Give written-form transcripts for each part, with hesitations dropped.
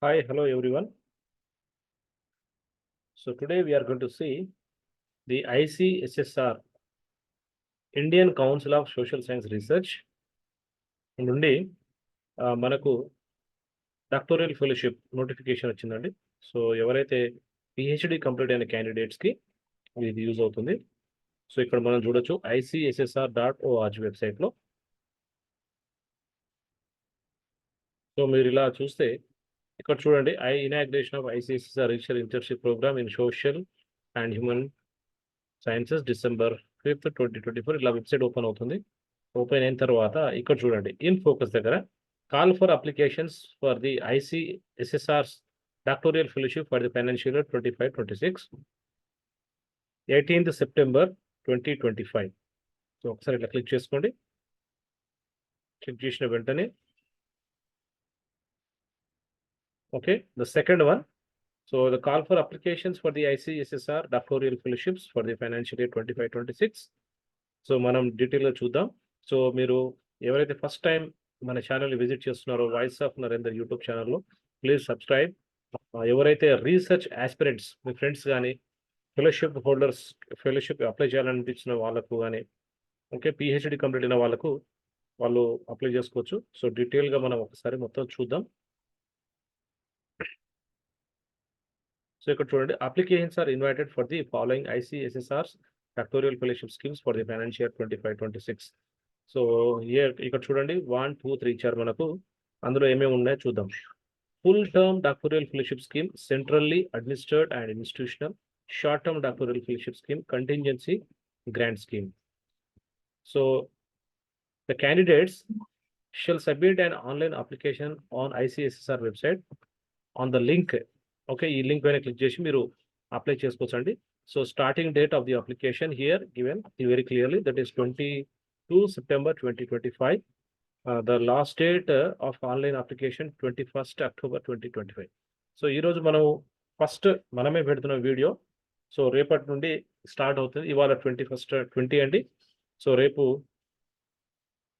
Hi, hello everyone. So today we are going to see the ICSSR, Indian Council of Social Science Research నుండి మనకు doctoral fellowship notification వచ్చిందండి. So ఎవరైతే PhD complete అయిన క్యాండిడేట్స్కి ఇది use అవుతుంది. So ఇక్కడ మనం చూడొచ్చు ICSSR.org వెబ్సైట్లో. సో మీరు ఇలా చూస్తే ఇక్కడ చూడండి, inauguration of ICSSR research internship programme in social and human sciences December 5th, 2024 ఇలా వెబ్సైట్ ఓపెన్ అవుతుంది. ఓపెన్ అయిన తర్వాత ఇక్కడ చూడండి, ఇన్ ఫోకస్ దగ్గర call for applications for the ICSSR doctoral fellowship for the financial year 25-26 18th September 2025. So ఒకసారి ఇట్లా click చేసుకోండి. క్లిక్ చేసిన వెంటనే okay, the second one. So the call for applications for the ICSSR doctoral fellowships for the financial year 25-26. So మనం డీటెయిల్గా చూద్దాం. So మీరు ఎవరైతే ఫస్ట్ టైం మన ఛానల్ని విజిట్ చేస్తున్నారో వాయిస్ ఆఫ్ నరేందర్ యూట్యూబ్ ఛానల్లో ప్లీజ్ సబ్స్క్రైబ్. ఎవరైతే రీసెర్చ్ ఆస్పిరెంట్స్ మీ ఫ్రెండ్స్ కానీ ఫెలోషిప్ హోల్డర్స్ ఫెలోషిప్ అప్లై చేయాలనిపించిన వాళ్ళకు కానీ ఓకే పిహెచ్డి కంప్లీట్ అయిన వాళ్ళకు వాళ్ళు అప్లై చేసుకోవచ్చు. సో డీటెయిల్గా మనం ఒకసారి మొత్తం చూద్దాం. సో ఇక్కడ చూడండి, applications are invited for the following ICSSR's doctoral fellowship schemes for the financial 25-26. So ఇక్కడ చూడండి 1, 2, 3 ఇచ్చారు మనకు. అందులో ఏమేమి ఉన్నాయో చూద్దాం. Full term doctoral fellowship scheme, centrally administered and institutional. Short term doctoral fellowship scheme, contingency grant scheme. So the candidates shall submit an online application on ICSSR website on the link. Okay, ఈ link పైన click చేసి మీరు apply చేసుకోవచ్చండి. So starting date of the application here given very clearly, that is 22 September 2025. The last date of online application 21st October 2025. So ఈరోజు మనం first మనమే పెడుతున్న video. So రేపటి నుండి స్టార్ట్ అవుతుంది. ఇవాళ 21st 20 అండి. సో రేపు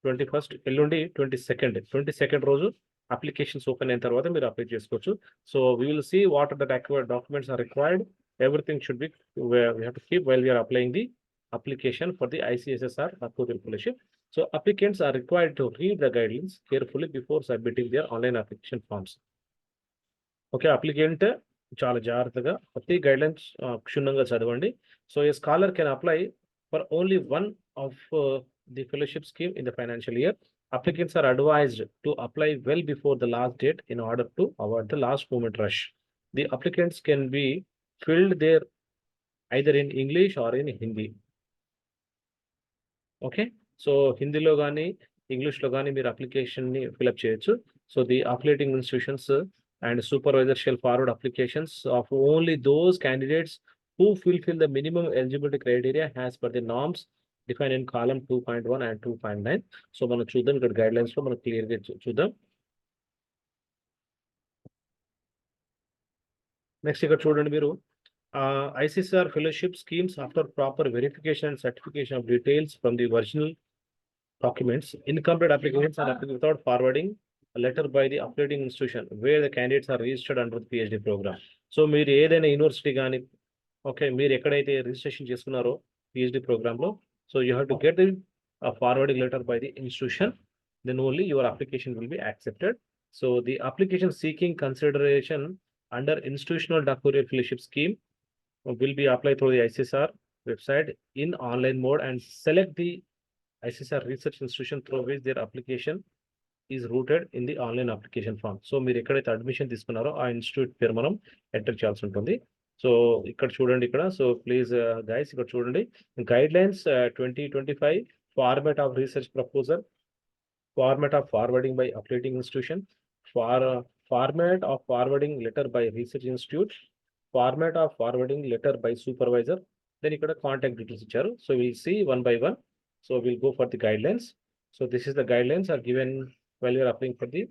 21st, ఎల్లుండి 22nd రోజు అప్లికేషన్స్ ఓపెన్ అయిన తర్వాత మీరు అప్లై చేసుకోవచ్చు. So we will see what are the documents are required. Everything should be we have to keep while we're applying the application for the ICSSR Doctoral Fellowship. So applicants are required to read the guidelines carefully before submitting their online application forms. Okay, applicant చాలా జాగ్రత్తగా ప్రతి guidelines క్షుణ్ణంగా చదవండి. So a scholar can apply for only one of the fellowship scheme in the financial year. Applicants are advised to apply well before the last date in order to avoid the last moment rush. The applicants can be filled there either in English or in Hindi. Okay, so హిందీలో కానీ ఇంగ్లీష్లో కానీ మీరు అప్లికేషన్ని fill up చేయొచ్చు. So the affiliating institutions and supervisor shall forward applications of only those candidates who fulfill the minimum eligibility criteria as per the norms defined in column 2.1 and 2.9. So మనం చూద్దాం, ఇక్కడ గైడ్లైన్స్ లో మనం క్లియర్గా చూద్దాం. నెక్స్ట్ ఇక్కడ చూడండి మీరు, ICSSR fellowship schemes after proper verification and certification of details from the original documents, incomplete applications are applicable without forwarding a letter by the updating institution where the candidates are registered under the PhD program. So మీరు ఏదైనా university కానీ okay మీరు ఎక్కడైతే registration చేసుకున్నారో PhD ప్రోగ్రామ్లో, so you have to get the forwarding letter by the institution, then only your application will be accepted. So the application seeking consideration under institutional doctoral fellowship scheme will be applied through the ICSSR website in online mode and select the ICSSR research institution through which their application is routed in the online application form. So మీరు ఎక్కడైతే admission తీసుకున్నారో ఆ institute పేరు మనం enter చేయాల్సి ఉంటుంది. So ఇక్కడ చూడండి, ఇక్కడ సో ప్లీజ్ గైస్ ఇక్కడ చూడండి, guidelines 2025 format of research proposal, format of forwarding by applicating institution, format of forwarding letter by research institute, format of forwarding letter by supervisor, then ఇక్కడ contact details ఇచ్చారు. So will see one by one. So will go for the guidelines. So this is the guidelines are given while you are applying for the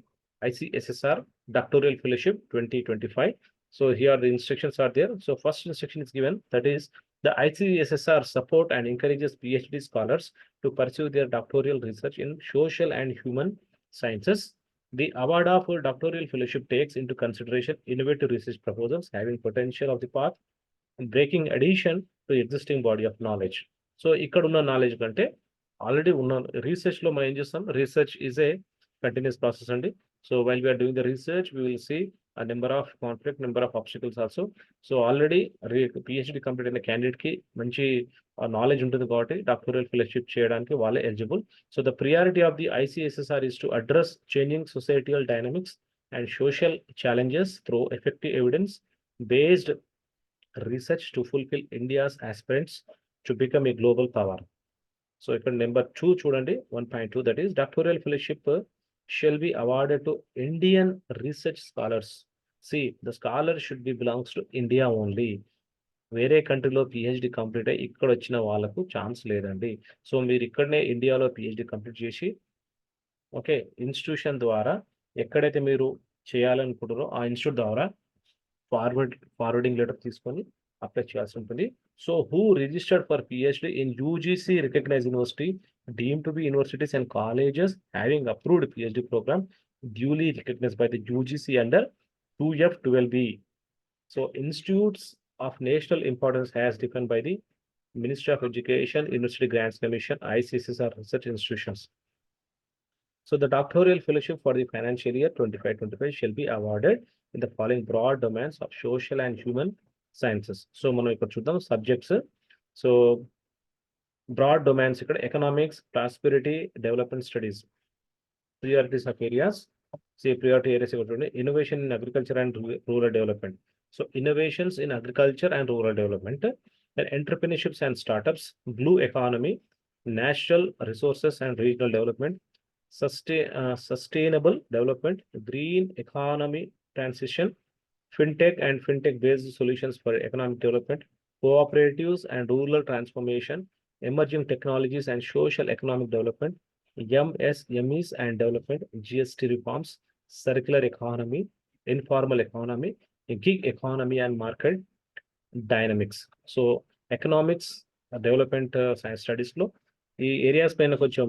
ICSSR Doctoral Fellowship 2025. So here the instructions are there. So first instruction is given, that is the ICSSR support and encourages PhD scholars to pursue their doctoral research in social and human sciences The award of doctoral fellowship takes into consideration innovative research proposals having potential of the path and breaking addition to existing body of knowledge. So ఇక్కడ ఉన్న knowledge కంటే already ఉన్న research లో మనం ఏం చేస్తాం, research is a continuous process అండి. So while we're doing the research we will see a number of conflict, number of obstacles also. So already PhD complete అయిన క్యాండిడేట్ కి మంచి నాలెడ్జ్ ఉంటుంది కాబట్టి డాక్టరల్ ఫెలోషిప్ చేయడానికి వాళ్ళే eligible. So the priority of the ICSSR is to address changing societal dynamics and social challenges through effective evidence-based research to fulfill India's aspirants to become a global power. So ఇక్కడ number 2 చూడండి 1.2, that is doctoral fellowship shall be awarded to Indian research scholars. See, the scholar should be belongs to India only. వేరే కంట్రీలో PhD complete అయ్యి ఇక్కడ వచ్చిన వాళ్ళకు chance లేదండి. So మీరు ఇక్కడనే ఇండియాలో పిహెచ్డి కంప్లీట్ చేసి ఓకే ఇన్స్టిట్యూషన్ ద్వారా ఎక్కడైతే మీరు చేయాలనుకుంటారో ఆ ఇన్స్టిట్యూట్ ద్వారా ఫార్వర్డింగ్ లెటర్ తీసుకొని అప్లై చేయాల్సి ఉంటుంది. So who registered for PhD in UGC recognised university deemed to be universities and colleges having approved PhD program duly recognized by the UGC under 2F12B. So institutes of national importance as defined by the Ministry of Education, University Grants Commission, ICSSR research institutions. So the doctoral fellowship for the financial year 25-25 shall be awarded in the following broad domains of social and human sciences. So మనం ఇక్కడ చూద్దాం subjects. So broad domains ఇక్కడ economics, prosperity, development studies. Priorities of areas. See priority areas innovation in agriculture and rural development. So innovations in agriculture and rural development, then entrepreneurships and startups, blue economy, natural resources and regional development, sustainable development, green economy transition, fintech and fintech based solutions for economic development, cooperatives and rural transformation, emerging technologies and social economic development, MSMEs and development, GST reforms, circular economy, informal economy, gig economy and market dynamics. So economics, development science studies లో ఈ areas పైన కొంచెం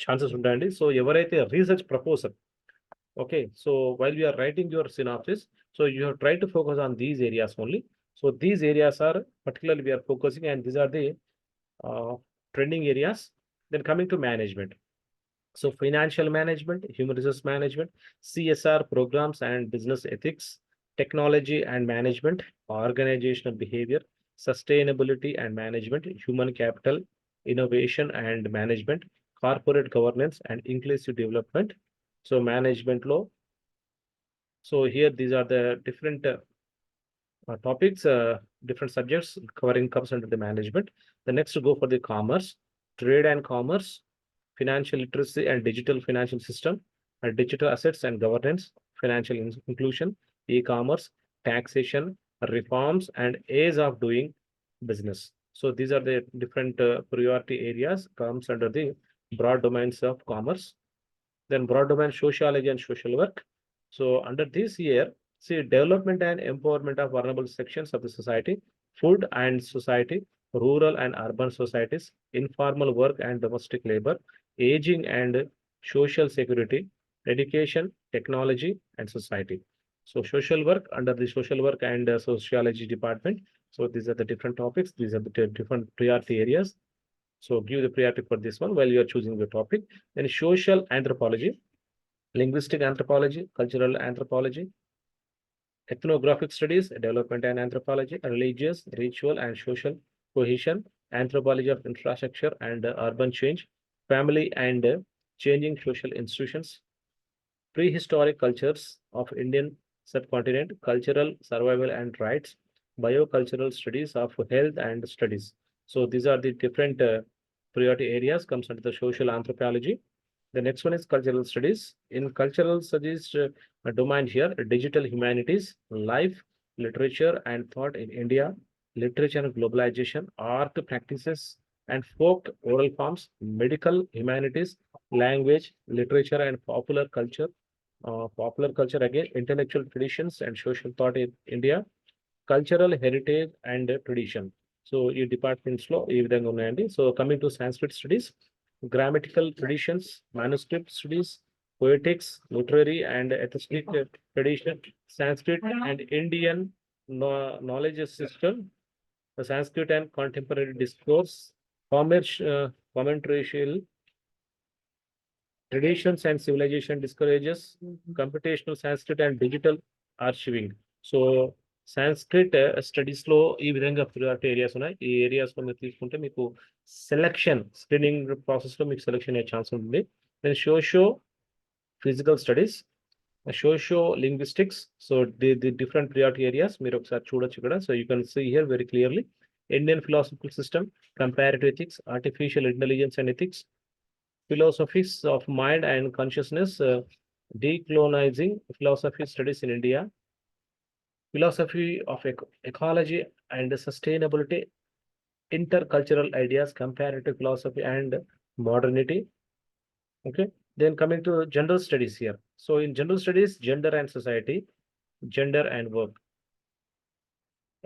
chances ఉంటాయండి. So ఎవరైతే research proposal okay, so while we are writing your synopsis, so you have tried to focus on these areas only. So these areas are particularly we are focusing, and these are the trending areas. Then coming to management. So financial management, human resource management, CSR programs and business ethics, technology and management, organizational behavior, sustainability and management, human capital, innovation and management, corporate governance and inclusive development. So management law. So here these are the different topics, different subjects covering comes under the management. The next to go for the commerce, trade and commerce, financial literacy and digital financial system, and digital assets and governance, financial inclusion, e-commerce, taxation, reforms, and ease of doing business. So these are the different priority areas comes under the broad domains of commerce. Then broad domain sociology and social work. So under this year, see development and empowerment of vulnerable sections of the society, food and society, rural and urban societies, informal work and domestic labor, aging and social security, education, technology, and society. So social work under the social work and sociology department. So these are the different topics. These are the different priority areas. So give the priority for this one while you are choosing the topic. Then social anthropology, linguistic anthropology, cultural anthropology, ethnographic studies, development and anthropology, religious, ritual and social cohesion, anthropology of infrastructure and urban change, family and changing social institutions, prehistoric cultures of Indian subcontinent, cultural survival and rights, biocultural studies of health and studies. So these are the different priority areas comes under the social anthropology. The next one is cultural studies. In cultural studies domain here, digital humanities, life, literature and thought in India, literature and globalization, art practices and folk oral forms, medical humanities, language, literature and popular culture again, intellectual traditions and social thought in India, cultural heritage and tradition. So ఈ departments లో ఈ విధంగా ఉన్నాయండి. So coming to Sanskrit studies, grammatical traditions, manuscript studies, poetics, literary and aesthetic tradition, Sanskrit and Indian knowledge system, the Sanskrit and contemporary discourse, commentarial traditions and civilization discourages computational Sanskrit and digital archiving. So Sanskrit studies లో ఈ విధంగా priority areas ఉన్నాయి. ఈ areas లో మీరు తీసుకుంటే మీకు selection screening process లో మీకు సెలక్షన్ అయ్యే ఛాన్స్ ఉంటుంది. Then socio physical studies, sociolinguistics. So the different priority areas మీరు ఒకసారి చూడొచ్చు ఇక్కడ. So you can see here very clearly. Indian philosophical system, comparative ethics, artificial intelligence and ethics, philosophies of mind and consciousness, decolonizing philosophy studies in India, philosophy of ecology and sustainability, intercultural ideas, comparative philosophy and modernity. Okay, then coming to general studies here. So in general studies, gender and society, gender and work.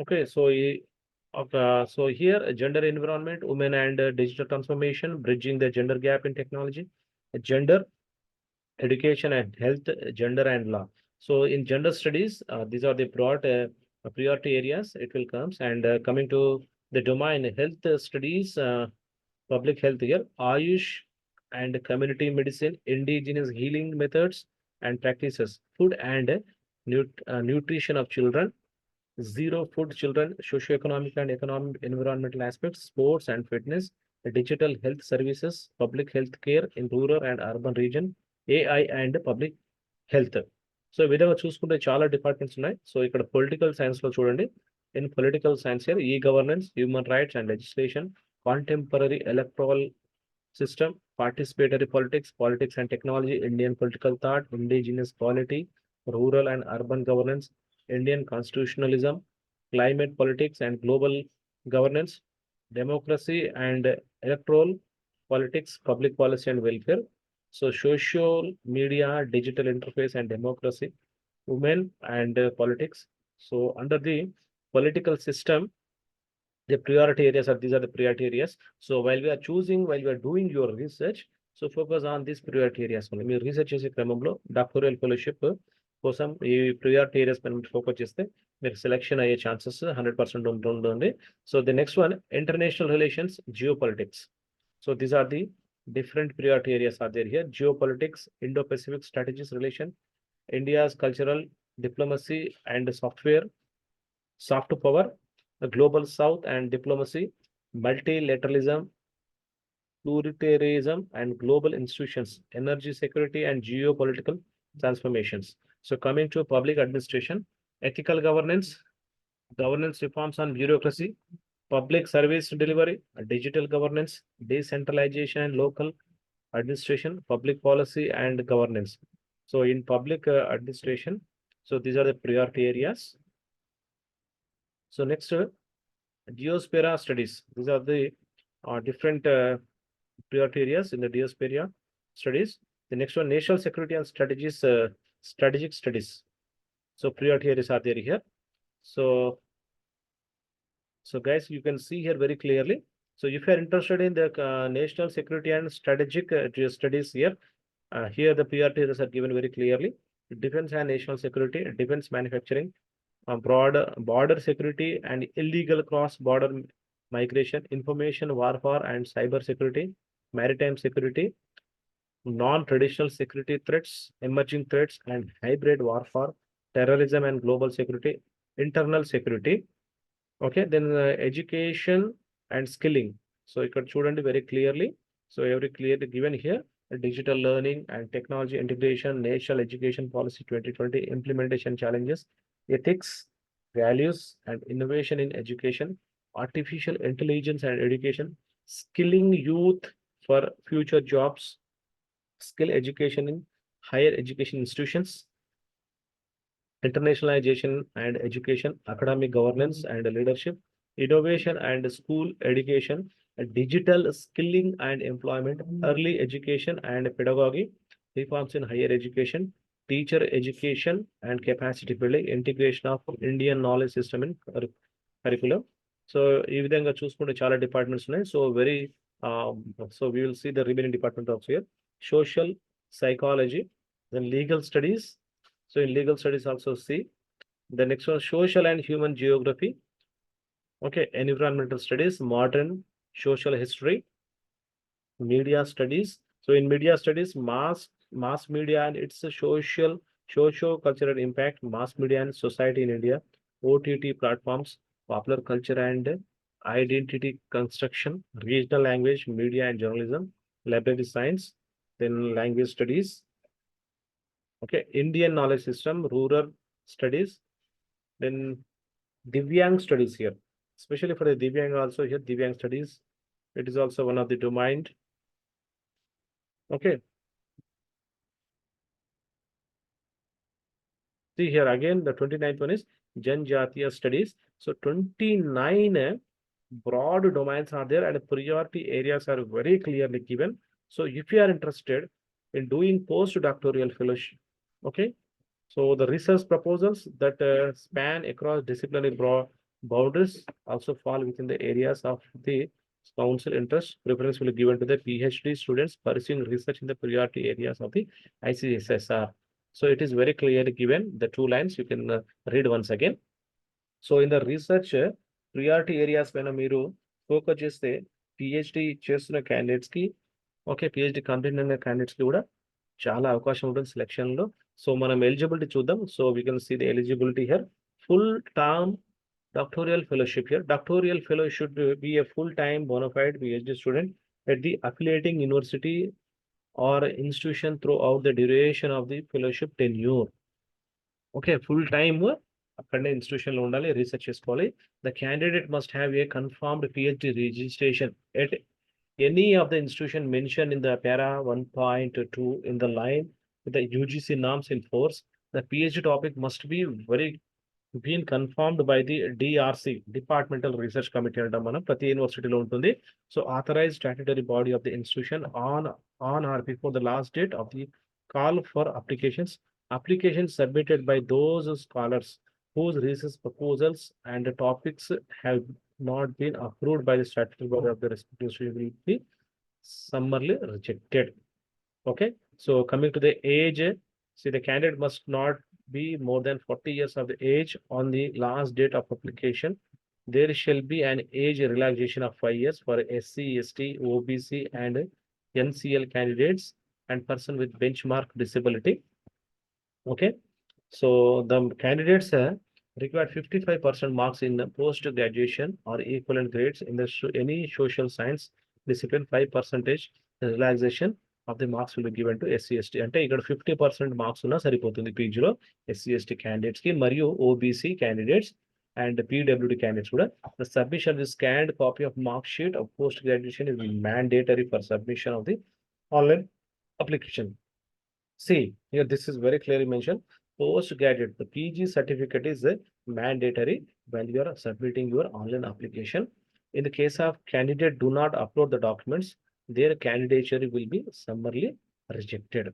Okay, so here gender environment, women and digital transformation, bridging the gender gap in technology, gender education and health, gender and law. So in gender studies, these are the broad priority areas it will comes. And coming to the domain health studies, public health here, Ayush and community medicine, indigenous healing methods and practices, food and nutrition of children, zero food children, socio-economic and economic environmental aspects, sports and fitness, digital health services, public health care in rural and urban region, AI and public health. So ఈ విధంగా చూసుకుంటే చాలా departments ఉన్నాయి. So ఇక్కడ political science లో చూడండి. In political science here, e governance, human rights and legislation, contemporary electoral system, participatory politics, politics and technology, Indian political thought, indigenous polity, rural and urban governance, Indian constitutionalism, climate politics and global governance, democracy and electoral politics, public policy and welfare. So social media, digital interface and democracy, women and politics. So under the political system, the priority areas are, these are the priority areas. So while we are choosing, while we are doing your research, so focus on these priority areas. మీరు research చేసే క్రమంలో doctoral fellowship కోసం ఈ priority areas పైన focus చేస్తే మీరు selection అయ్యే chances 100% ఉంటుంది. So the next one, international relations, geopolitics. So these are the different priority areas are there here. Geopolitics, Indo-Pacific strategies relation, India's cultural diplomacy and soft power, the global south and diplomacy, multilateralism, pluralitarianism and global institutions, energy security and geopolitical transformations. So coming to public administration, ethical governance, governance reforms on bureaucracy, public service delivery, digital governance, decentralization and local administration, public policy and governance. So in public administration, so these are the priority areas. So next, geosphere studies. These are the different priority areas in the geosphere studies. The next one, national security and strategies, strategic studies. So priority areas are there here. So guys, you can see here very clearly. So if you are interested in the national security and strategic studies here, here the priority areas are given very clearly. Defense and national security, defense manufacturing, broad border security and illegal cross-border migration, information warfare and cyber security, maritime security, non-traditional security threats, emerging threats and hybrid warfare, terrorism and global security, internal security. Okay, then education and skilling. So you could చూడండి very clearly. So every clearly given here, digital learning and technology integration, national education policy 2020 implementation challenges, ethics, values and innovation in education, artificial intelligence and education, skilling youth for future jobs, skill education in higher education institutions, internationalization and education, academic governance and leadership, innovation and school education, digital skilling and employment, early education and pedagogy, reforms in higher education, teacher education and capacity building, integration of Indian knowledge system in curriculum. So ఈ విధంగా చూసుకుంటే చాలా departments ఉన్నాయి. So very so we will see the remaining department of here. Social psychology, Then legal studies. So in legal studies also see. The next one, social and human geography. Okay, environmental studies, modern social history, media studies. So in media studies, mass media and its socio-cultural impact, mass media and society in India, OTT platforms, popular culture and identity construction, regional language, media and journalism, library science, then language studies. Okay, Indian knowledge system, rural studies, then Divyang studies here, especially for the Divyang also here, Divyang studies. It is also one of the domain. Okay. See here again, the 29th one is Janjatiya studies. So 29 broad domains are there and priority areas are very clearly given. So if you are interested in doing postdoctoral fellowship, okay, so the research proposals that span across disciplinary boundaries also fall within the areas of the council interest. Preference will be given to the PhD students pursuing research in the priority areas of the ICSSR. So it is very clearly given, the two lines you can read once again. So in the research priority areas when మీరు focus చేస్తే PhD చేస్తున్న candidates కి okay PhD complete అయిన candidates కి కూడా చాలా అవకాశం ఉంటుంది selection లో. సో మనం ఎలిజిబిలిటీ చూద్దాం. So we can see the eligibility here. Full term doctoral fellowship here. Doctoral fellow should be a full-time bona fide PhD student at the affiliating university or institution throughout the duration of the fellowship tenure. Okay, full time అక్కడనే institution లో ఉండాలి, research చేసుకోవాలి. The candidate must have a confirmed PhD registration at any of the institution mention in the para 1.2 in the line with the UGC norms in force. The PhD topic must be very been confirmed by the DRC, Departmental Research Committee అంటాం మనం, ప్రతి యూనివర్సిటీలో ఉంటుంది. So authorized statutory body of the institution on or before the last date of the call for applications. Applications submitted by those scholars whose research proposals and the topics have not been approved by the statutory body of the respective institution will be summarily rejected. Okay, so coming to the age, see the candidate must not be more than 40 years of the age on the last date of application. There shall be an age relaxation of 5 years for SC, ST, OBC and NCL candidates and person with benchmark disability. Okay, so the candidates require 55% marks in the post-graduation or equivalent grades in the any social science discipline. 5% relaxation of the marks will be given to SC, ST. అంటే ఇక్కడ 50% marks ఉన్నా సరిపోతుంది పీజీలో SC, ST candidates కి మరియు OBC candidates and PWD candidates కూడా. The submission of the scanned copy of mark sheet of post graduation is mandatory for submission of the online application. See, here this is very clearly mentioned. Postgraduate, the PG certificate is mandatory when you are submitting your online application. In the case of candidate do not upload the documents, their candidature will be summarily rejected.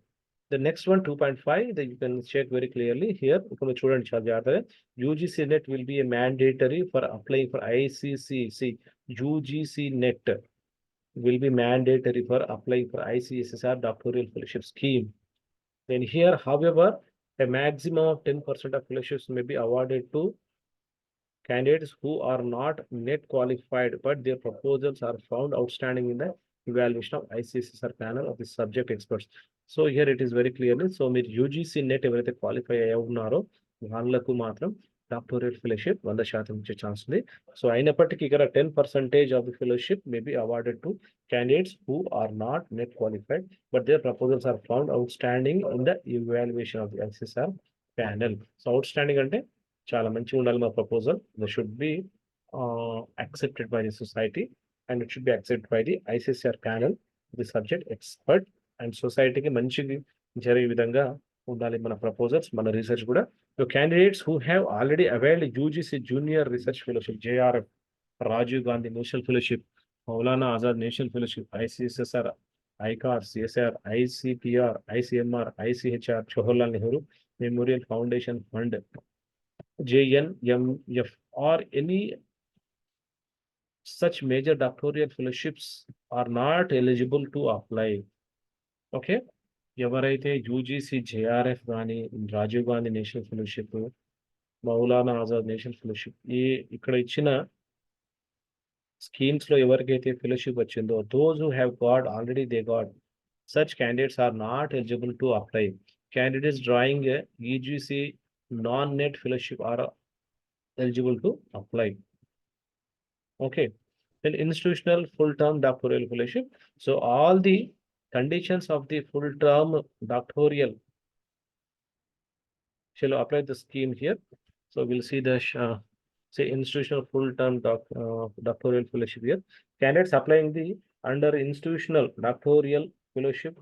The next one, 2.5, that you can check very clearly here. UGC net will be a mandatory for applying for ICCC. UGC net will be mandatory for applying for ICSSR Doctoral Fellowship scheme. Then here, however, a maximum of 10% of fellowships may be awarded to candidates who are not net qualified, but their proposals are found outstanding in the evaluation of ICSSR panel of the subject experts. So here it is very clearly. So మీరు UGC net ఎవరైతే qualify అయ్యి ఉన్నారో వాళ్ళకు మాత్రం doctoral fellowship 100% ఇచ్చే chance ఉంది. So అయినప్పటికీ ఇక్కడ 10% of the fellowship may be awarded to candidates who are not net qualified, but their proposals are found outstanding in the evaluation of the ICSSR panel. So outstanding అంటే చాలా మంచిగా ఉండాలి మా proposal. They should be accepted by the society and it should be accepted by the ICSSR panel, the subject expert and societyకి మంచిగా జరిగే విధంగా ఉండాలి మన ప్రపోజల్స్, మన రీసెర్చ్ కూడా. So candidates who have already availed UGC Junior Research Fellowship, JRF, Rajiv Gandhi National Fellowship, Maulana Azad National Fellowship, ICSSR, ICAR, CSR, ICPR, ICMR, ICHR, Jawaharlal Nehru Memorial Foundation Fund, JNMF, or any such major doctoral fellowships are not eligible to apply. Okay, ఎవరైతే UGC JRF కానీ, Rajiv Gandhi national fellowship, Maulana Azad national fellowship ఇక్కడ ఇచ్చిన schemes లో ఎవరికైతే fellowship వచ్చిందో, those who have got already they got, such candidates are not eligible to apply. Candidates drawing a UGC non-net fellowship are eligible to apply. Okay. Then institutional full-term doctoral fellowship. So all the conditions of the full-term doctoral shall apply the scheme here. So we'll see the say institutional full-term doctoral fellowship here. Candidates applying the under institutional doctoral fellowship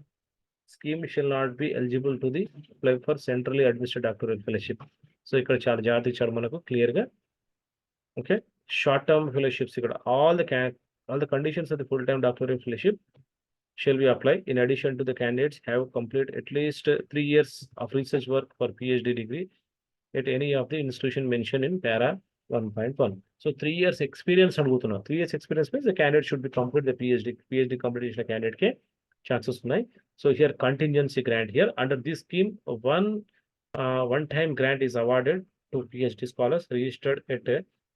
scheme shall not be eligible to the apply for centrally administered doctoral fellowship. So ఇక్కడ చాలా జాగ్రత్త ఇచ్చాడు మనకు clear గా. Okay, short-term fellowships ఇక్కడ all the conditions of the full-time doctoral fellowship shall be applied. In addition to the candidates have completed at least 3 years of research work for PhD degree at any of the institution mentioned in para 1.1. So 3 years experience అడుగుతున్నా. 3 years experience means the candidate should be complete the PhD completion candidate K chances ఉన్నాయి. So here contingency grant here under this scheme one time grant is awarded to PhD scholars registered at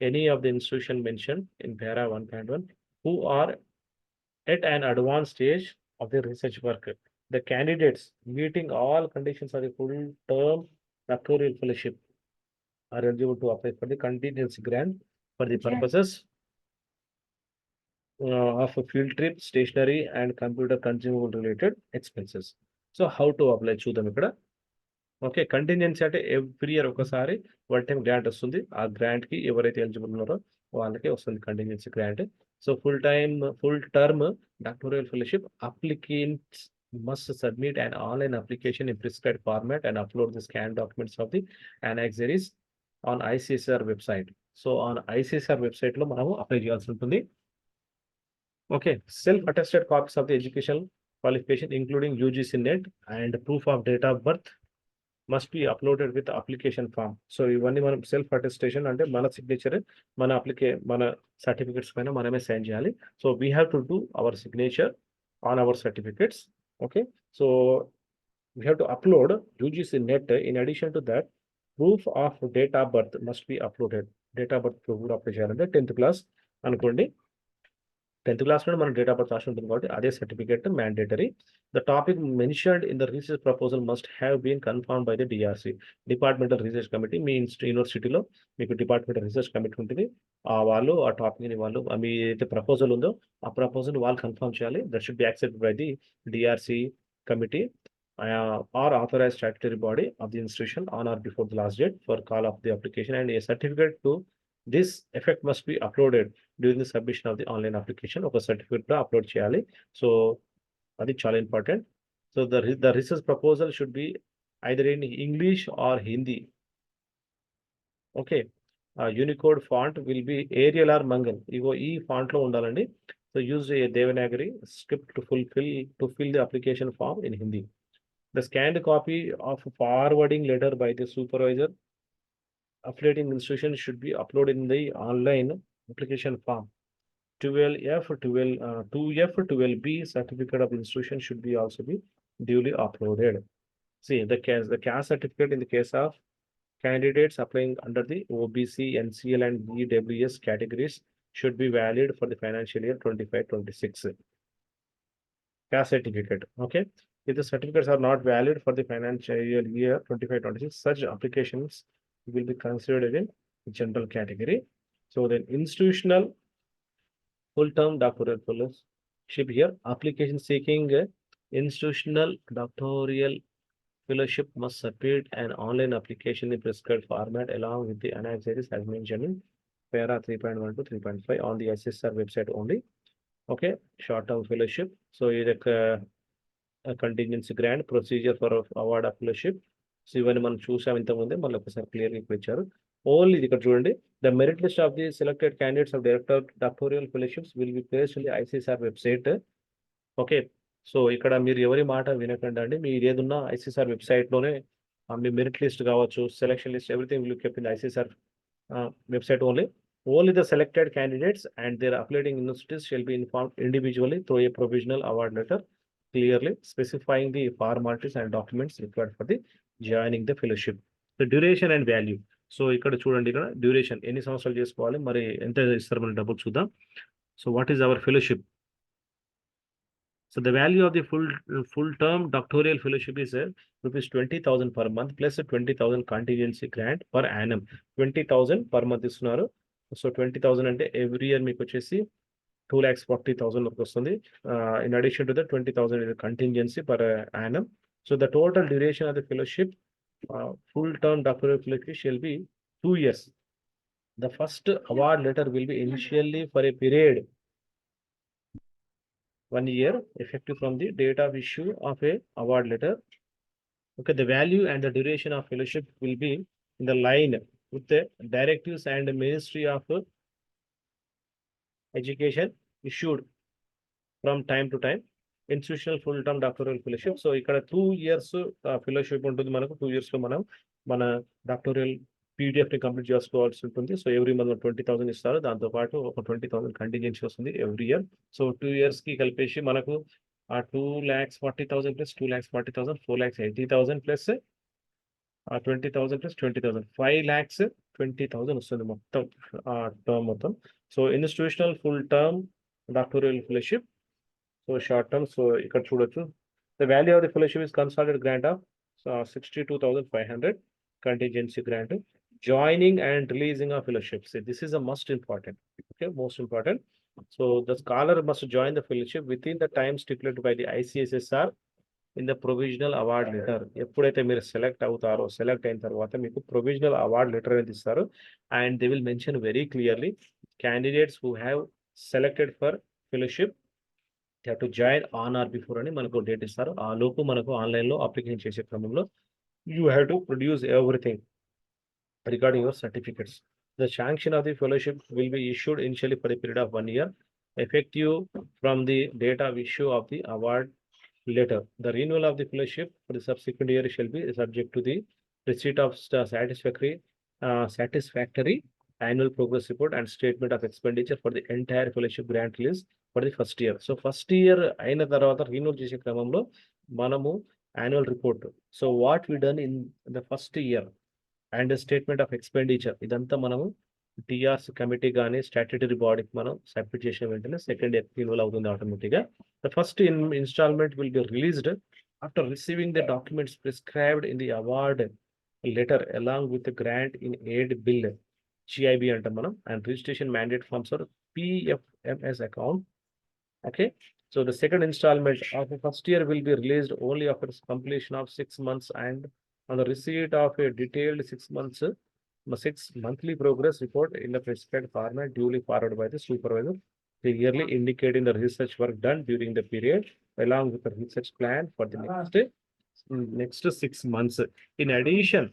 any of the institution mentioned in para 1.1 who are at an advanced stage of their research work. The candidates meeting all conditions of the full term doctoral fellowship are eligible to apply for the contingency grant for the purposes of a field trip, stationery and computer consumable related expenses. So how to apply చూద్దాం ఇక్కడ. Okay, contingency అంటే every year ఒకసారి one time grant వస్తుంది. ఆ grant కి ఎవరైతే eligible ఉన్నారో వాళ్ళకి వస్తుంది contingency grant. So full term doctoral fellowship applicants must submit an online application in prescribed format and upload the scanned documents of the annexaries on ICSSR website. So on ICSSR website లో మనము apply చేయాల్సి ఉంటుంది. Okay, self-attested copies of the educational qualification including UGC net and proof of date of birth must be uploaded with application form. So ఇవన్నీ మనం self attestation అంటే మన signature మన certificates పైన మనమే సైన్ చేయాలి. So we have to do our signature on hour certificates. Okay, so we have to upload UGC net. In addition to that proof of date of birth must be uploaded. Date of birth proof కూడా apply చేయాలంటే 10th class అనుకోండి. 10th class లో మన date of birth రాసి ఉంటుంది కాబట్టి అదే certificate mandatory. The topic mentioned in the research proposal must have been confirmed by the DRC, Departmental Research Committee. మీ యూనివర్సిటీలో మీకు డిపార్ట్మెంటల్ రీసెర్చ్ కమిటీ ఉంటుంది. వాళ్ళు ఆ టాపిక్ని వాళ్ళు మీ ఏదైతే ప్రపోజల్ ఉందో ఆ ప్రపోజల్ వాళ్ళు కన్ఫర్మ్ చేయాలి. That should be accepted by the DRC committee or authorized statutory body of the institution on or before the last date for call of the application, and a certificate to this effect must be uploaded during the submission of the online application. ఒక certificate కూడా upload చేయాలి. So అది చాలా important. So the research proposal should be either in English or Hindi. Okay, unicode font will be Arial or Mangal. ఇగో ఈ font లో ఉండాలండి. So use a Devanagari script to fill the application form in Hindi. The scanned copy of forwarding letter by the supervisor affiliating institution should be uploaded in the online application form. 12F, 2F, 12B certificate of institution should be also be duly uploaded. See, the caste certificate in the case of candidates applying under the OBC, NCL and EWS categories should be valid for the financial year 25-26. Caste certificate. Okay, if the certificates are not valid for the financial year 25-26, such applications will be considered in general category. So then institutional full-term doctoral fellowship here, application seeking institutional doctoral fellowship must submit an online application in prescribed format along with the annexaries as mentioned in para 3.1 to 3.5 on the ICSSR website only. Okay, short-term fellowship. So a contingency grant procedure for award of fellowship. So ఇవన్నీ మనం చూసాం ఇంతకుముందే, మళ్ళీ ఒకసారి క్లియర్గా ఇప్పుడు ఇచ్చారు. Only ఇది ఇక్కడ చూడండి, the merit list of the selected candidates of doctoral fellowships will be placed in the ICSSR website. Okay, so ఇక్కడ మీరు ఎవరి మాట వినకండి అండి. మీరు ఏదున్నా ICSSR వెబ్సైట్లోనే మీ మెరిట్ లిస్ట్ కావచ్చు, selection list, everything will kept in the ICSSR website only. Only the selected candidates and their affiliating universities shall be informed individually through a provisional award letter clearly specifying the formalities and documents required for the joining the fellowship. The duration and value. So ఇక్కడ చూడండి, ఇక్కడ duration ఎన్ని సంవత్సరాలు చేసుకోవాలి, మరి ఎంత ఇస్తారు మన డబ్బులు చూద్దాం. So what is our fellowship? So the value of the full term doctoral fellowship is rupees 20,000 per month plus 20,000 contingency grant per annum. 20,000 per month ఇస్తున్నారు. సో 20,000 అంటే ఎవ్రీ ఇయర్ మీకు వచ్చేసి 2,40,000 వస్తుంది. In addition to that, 20,000 is a contingency per annum. So the total duration of the fellowship, full term doctoral fellowship shall be 2 years. The first award letter will be initially for a period 1 year effective from the date of issue of a award letter. Okay, the value and the duration of fellowship will be in the line with the directives and the Ministry of Education issued from time to time. Institutional full term doctoral fellowship. So ఇక్కడ 2 years fellowship ఉంటుంది మనకు. 2 years లో మనం మన doctoral PDF ని complete చేసుకోవాల్సి ఉంటుంది. So every month 20,000 ఇస్తారు. దాంతో పాటు ఒక 20,000 కంటింజెన్సీ వస్తుంది ఎవ్రీ ఇయర్. సో 2 years కి కలిపేసి మనకు ఆ 2,40,000 ప్లస్ 2,40,000 4,80,000 ప్లస్ 20,000 ప్లస్ 20,000 5,20,000 వస్తుంది మొత్తం టర్మ్ మొత్తం. So institutional full term doctoral fellowship. So short term. So ఇక్కడ చూడొచ్చు, the value of the fellowship is consolidated grant of 62,500 contingency grant. Joining and releasing of fellowship. So this is a most important. Okay, most important. So the scholar must join the fellowship within the time stipulated by the ICSSR in the provisional award letter. ఎప్పుడైతే మీరు select అవుతారో, select అయిన తర్వాత మీకు provisional award letter అనేది ఇస్తారు. And they will mention very clearly candidates who have selected for fellowship, they have to join on or before అని మనకు డేట్ ఇస్తారు. ఆ లోపు మనకు ఆన్లైన్లో అప్లికేషన్ చేసే క్రమంలో you have to produce everything regarding your certificates. The sanction of the fellowship will be issued initially for a period of 1 year, effective from the date of issue of the award letter. The renewal of the fellowship for the subsequent year shall be subject to the receipt of satisfactory annual progress report and statement of expenditure for the entire fellowship grant release for the first year. So first year అయిన తర్వాత renewal చేసే క్రమంలో మనము annual report. So what we done in the first year and a statement of expenditure, ఇదంతా మనము టిఆర్స్ committee కానీ statutory బాడీకి మనం సబ్మిట్ చేసిన వెంటనే సెకండ్ ఇయర్ రెన్యూవల్ అవుతుంది ఆటోమేటిక్గా. The first instalment will be released after receiving the documents prescribed in the award letter along with the grant in aid bill, GIB అంటాం మనం, and registration mandate forms or PFMS account. Okay, so the second installment of the first year will be released only after completion of 6 months and on the receipt of a detailed 6 monthly progress report in the prescribed format duly forwarded by the supervisor, clearly indicating the research work done during the period along with the research plan for the next 6 months. In addition,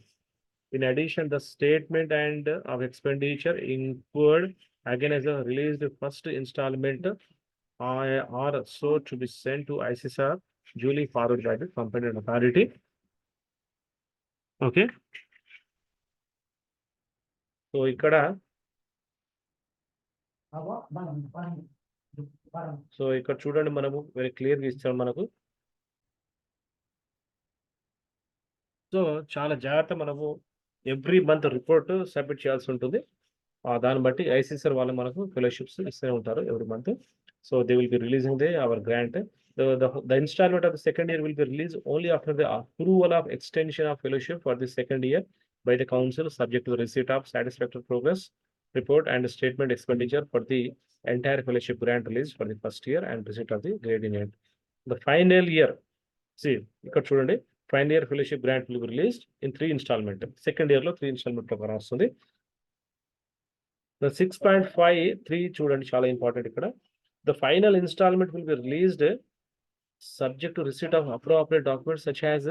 the statement and of expenditure incurred again as a released first installment are so to be sent to ICSSR duly forwarded by the competent authority. Okay. So ఇక్కడ చూడండి, మనము very క్లియర్గా ఇచ్చాం మనకు. So చాలా జాగ్రత్త, మనము every month report submit చేయాల్సి ఉంటుంది. దాన్ని బట్టి ఐసీసీఆర్ వాళ్ళు మనకు ఫెలోషిప్స్ ఇస్తూనే ఉంటారు every month. So they will be releasing our grant. The installment of the second year will be released only after the approval of extension of fellowship for the second year by the council, subject to the receipt of satisfactory progress report and statement expenditure for the entire fellowship grant release for the first year and receipt of the grade in hand. The final year, see ఇక్కడ చూడండి, final year fellowship grant will be released in 3 installment. Second year లో 3 installment ప్రకారం వస్తుంది. The 6.53 చూడండి, చాలా important ఇక్కడ. The final installment will be released subject to receipt of appropriate documents such as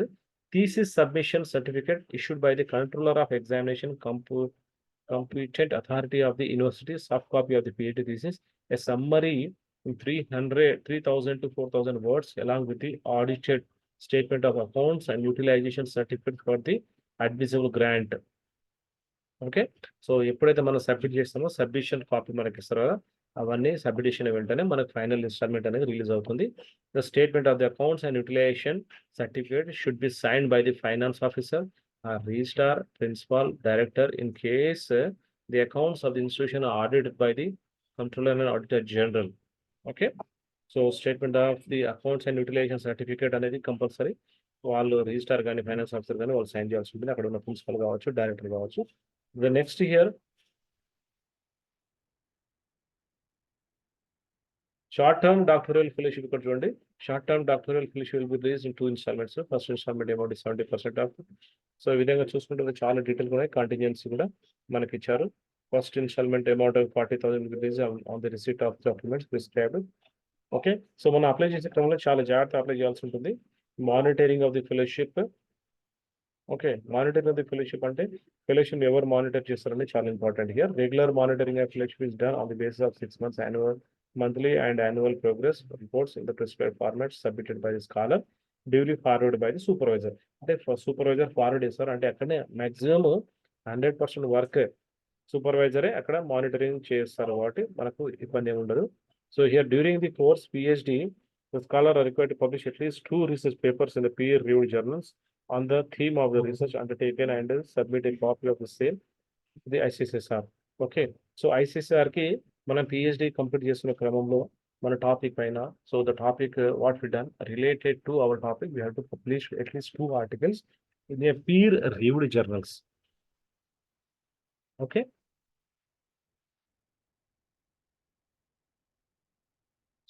thesis submission certificate issued by the controller of examination, competent authority of the university, soft copy of the PhD thesis, a summary in 3,000 to 4,000 words along with the audited statement of accounts and utilization certificate for the admissible grant. Okay, so ఎప్పుడైతే మనం submit చేస్తామో submission copy మనకి ఇస్తారు కదా, అవన్నీ submission వెంటనే మనకు final instalment అనేది రిలీజ్ అవుతుంది. The statement of the accounts and utilisation certificate should be signed by the finance officer, registrar, principal, director in case the accounts of the institution are audited by the controller and auditor general. Okay, so statement of the accounts and utilisation certificate అనేది compulsory వాళ్ళు registrar కానీ finance officer కానీ వాళ్ళు sign చేయాల్సి ఉంటుంది, అక్కడ ఉన్న principal కావచ్చు, డైరెక్టర్ కావచ్చు. The next here short-term doctoral fellowship ఇక్కడ చూడండి. Short-term doctoral fellowship will be released in 2 installments. First instalment amount 70% of. సో ఈ విధంగా చూసుకుంటే చాలా డీటెయిల్ కూడా కాంటింజెన్సీ కూడా మనకి ఇచ్చారు. First instalment amount 40,000 release on the receipt of documents prescribed. Okay, so మనం అప్లై చేసే క్రమంలో చాలా జాగ్రత్త అప్లై చేయాల్సి ఉంటుంది. Monitoring of the fellowship. Okay, monitoring of the fellowship అంటే ఫెలోషిప్ ఎవరు మానిటర్ చేస్తారని చాలా important here. Regular monitoring of fellowship is done on the basis of 6 months annual, monthly and annual progress reports in the prescribed format submitted by the scholar, duly forwarded by the supervisor. అంటే supervisor forward చేస్తారు అంటే అక్కడనే maximum 100% work సూపర్వైజరే అక్కడ monitoring చేస్తారు కాబట్టి మనకు ఇబ్బంది ఏమి ఉండదు. So here during the course PhD, the scholar are required to publish at least 2 research papers in the peer-reviewed journals on the theme of the research undertaken and submit a copy of the same to the ICSSR. Okay, so ICSSR కి మనం PhD complete చేస్తున్న క్రమంలో మన topic పైన, so the topic what we done related to our topic we have to publish at least 2 articles in a peer reviewed journals. Okay,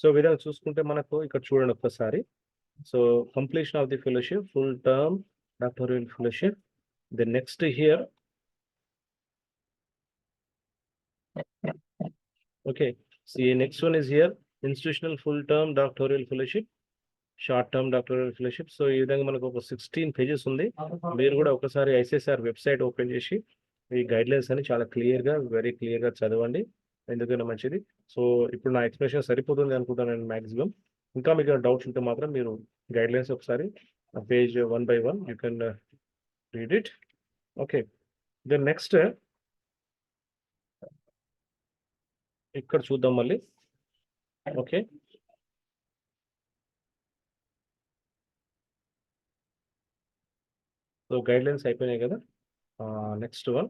so విధంగా చూసుకుంటే మనకు ఇక్కడ చూడండి ఒక్కసారి. So completion of the fellowship, full term doctoral fellowship. The next here, okay, see next one is here institutional full term doctoral fellowship, short term doctoral fellowship. So ఈ విధంగా మనకు ఒక 16 pages ఉంది. మీరు కూడా ఒకసారి ICSSR వెబ్సైట్ ఓపెన్ చేసి ఈ గైడ్లైన్స్ అని చాలా వెరీ క్లియర్గా చదవండి, ఎందుకైనా మంచిది. సో ఇప్పుడు నా ఎక్స్ప్లెనేషన్ సరిపోతుంది అనుకుంటాను నేను మ్యాక్సిమం. ఇంకా మీకు డౌట్స్ ఉంటే మాత్రం మీరు గైడ్లైన్స్ ఒకసారి page 1 by 1 you can read it. Okay, then next ఇక్కడ చూద్దాం మళ్ళీ. ఓకే, సో గైడ్లైన్స్ అయిపోయినాయి కదా. Next one,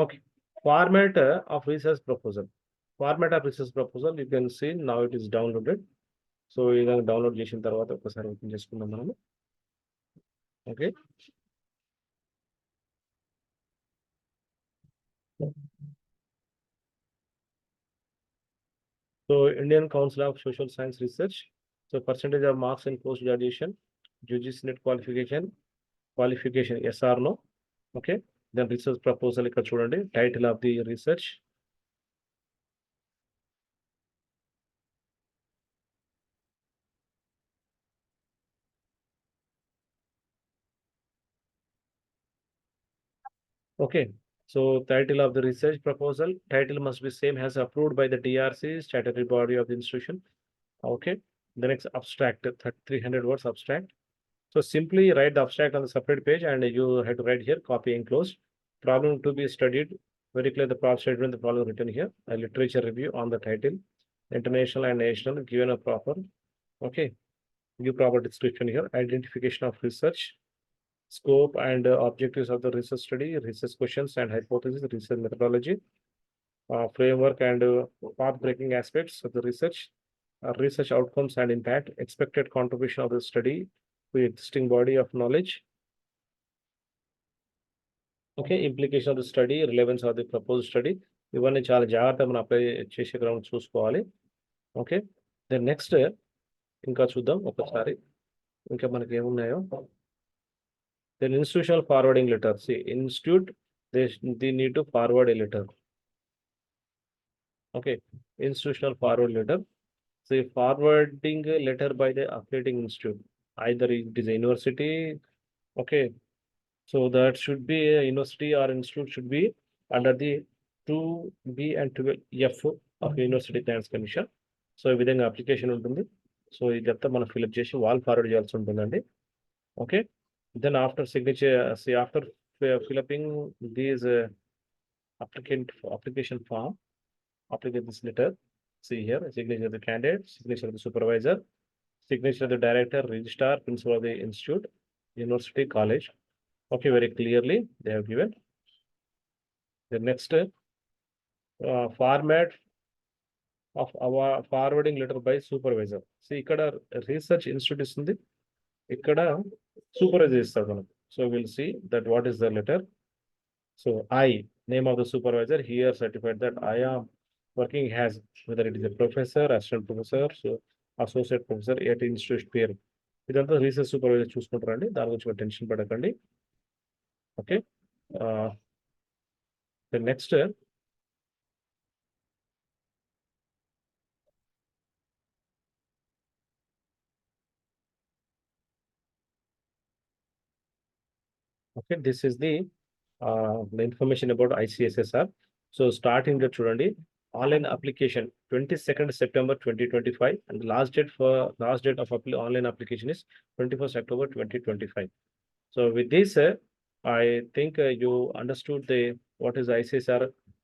okay, format of research proposal. Format of research proposal, you can see now it is downloaded. So ఈ విధంగా download చేసిన తర్వాత ఒకసారి ఓపెన్ చేసుకుందాం మనము. Okay, so Indian council of social science research. So percentage of marks in post graduation, UGC NET qualification yes or no. Okay, then research proposal ఇక్కడ చూడండి, title of the research. Okay, so title of the research proposal, title must be same as approved by the DRC, statutory body of the institution. Okay, the next abstract, 300 words abstract. So simply write the abstract on the separate page and you have to write here, copy enclosed. Problem to be studied, very clear the problem statement, the problem written here, a literature review on the title, international and national, given a proper, okay, give proper description here, identification of research, scope and objectives of the research study, research questions and hypothesis, research methodology, framework and path-breaking aspects of the research, research outcomes and impact, expected contribution of the study to existing body of knowledge. Okay, implication of the study, relevance of the proposed study. ఇవన్నీ చాలా జాగ్రత్తగా మనం apply చేసే క్రమం చూసుకోవాలి. Okay, then next ఇంకా చూద్దాం ఒకసారి ఇంకా మనకి ఏమున్నాయో. Then institutional forwarding letter. See, institute, they need to forward a letter. Okay, institutional forward letter. See, forwarding a letter by the affiliating institute. Either it is a university. Okay, so that should be a university or institute should be under the 2B and 12F of University Grants Commission. So ఈ విధంగా application ఉంటుంది. So ఇదంతా మనం fill up చేసి wall forward చేయాల్సి ఉంటుందండి. Okay. Then after signature after filling up these application form, applicate this letter. See here, signature of the candidate, signature of the supervisor, signature of the director, registrar, principal of the institute, university, college. Okay, very clearly they have given. The next format of our forwarding letter by supervisor. See, ఇక్కడ research institute ఇస్తుంది, ఇక్కడ supervisor ఇస్తారు మనకు. So we'll see that what is the letter. So I, name of the supervisor, here certified that I am working as, whether it is a professor, assistant professor, so associate professor at institute పేరు. ఇదంతా research supervisor చూసుకుంటారండి, దాని గురించి tension పడకండి. Okay. Next okay, this is the information about ICSSR. So starting the చూడండి, online application 22nd September 2025 and last date of online application is 21st October 2025. So with this, I think you understood what is ICSR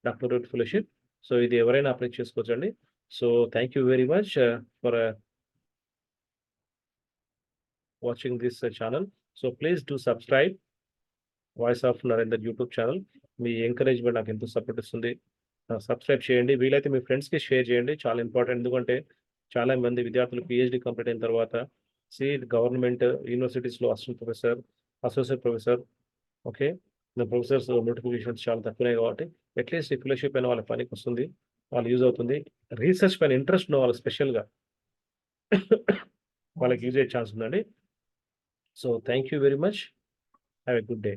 Doctoral Fellowship. So ఇది ఎవరైనా apply చేసుకోవచ్చండి. So thank you very much for watching this channel. So please do subscribe voice of Narender YouTube channel. Me encouragement నాకు ఎంతో support ఇస్తుంది. Subscribe చేయండి, వీలైతే మీ ఫ్రెండ్స్కి share చేయండి, చాలా ఇంపార్టెంట్. ఎందుకంటే చాలా మంది విద్యార్థులు PhD కంప్లీట్ అయిన తర్వాత గవర్నమెంట్ యూనివర్సిటీస్లో assistant professor, associate professor, okay, professors notifications చాలా తక్కువనే కాబట్టి అట్లీస్ట్ ఈ ఫెలోషిప్ అయిన వాళ్ళ పనికి వస్తుంది, వాళ్ళు యూజ్ అవుతుంది. రీసెర్చ్ పైన ఇంట్రెస్ట్ ఉన్న వాళ్ళకి స్పెషల్గా వాళ్ళకి యూజ్ అయ్యే ఛాన్స్ ఉందండి. So thank you very much. Have a good day.